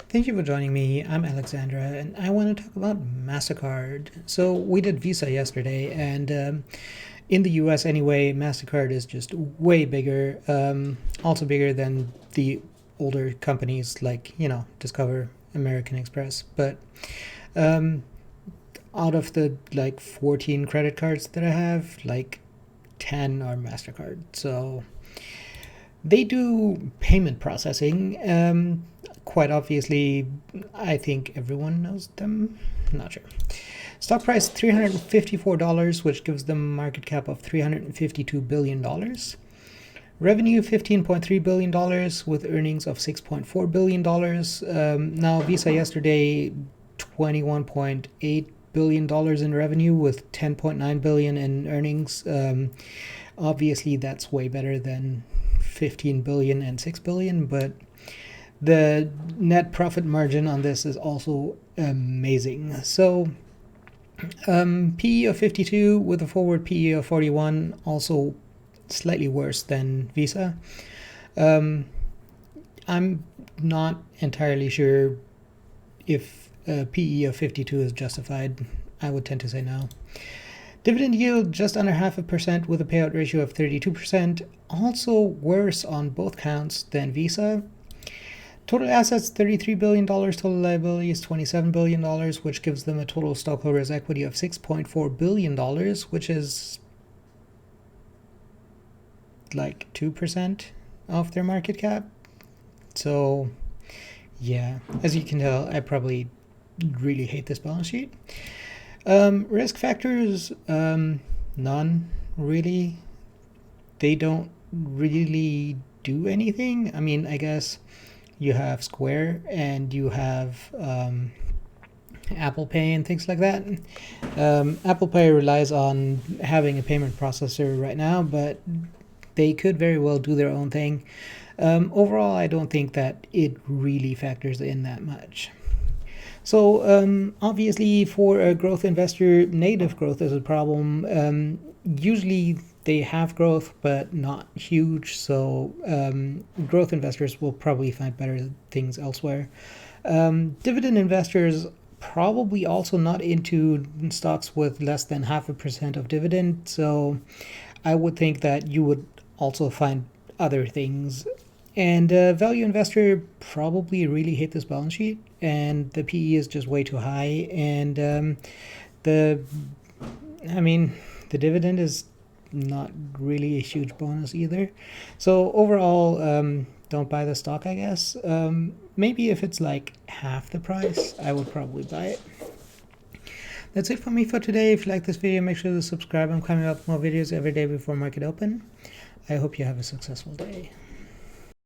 Thank you for joining me. I'm Alexandra, and I want to talk about Mastercard. So we did Visa yesterday, and in the US anyway, Mastercard is just way bigger, also bigger than the older companies like Discover, American Express. But um, out of the 14 credit cards that I have, 10 are Mastercard. So they do payment processing. Quite obviously, I think everyone knows them. Not sure. Stock price $354, which gives them a market cap of $352 billion. Revenue $15.3 billion with earnings of $6.4 billion. Now, Visa yesterday, $21.8 billion in revenue with $10.9 billion in earnings. Obviously, that's way better than 15 billion and 6 billion, but the net profit margin on this is also amazing. So PE of 52 with a forward PE of 41, also slightly worse than Visa. I'm not entirely sure if PE of 52 is justified. I would tend to say no. Dividend yield just under 0.5% with a payout ratio of 32%, also worse on both counts than Visa. Total assets $33 billion, total liabilities $27 billion, which gives them a total stockholders' equity of $6.4 billion, which is like 2% of their market cap. So, yeah, as you can tell, I probably really hate this balance sheet. Risk factors, none really. They don't really do anything. I mean, I guess you have Square and you have Apple Pay and things like that. Apple Pay relies on having a payment processor right now, but they could very well do their own thing. Overall, I don't think that it really factors in that much. So obviously for a growth investor, negative growth is a problem. Usually they have growth, but not huge. So growth investors will probably find better things elsewhere. Dividend investors probably also not into stocks with less than 0.5% of dividend. So I would think that you would also find other things. And value investor probably really hate this balance sheet, and the PE is just way too high. And the, I mean, the dividend is not really a huge bonus either. So overall, don't buy the stock, I guess. Maybe if it's like half the price, I would probably buy it. That's it for me for today. If you like this video, make sure to subscribe. I'm coming up with more videos every day before market open. I hope you have a successful day.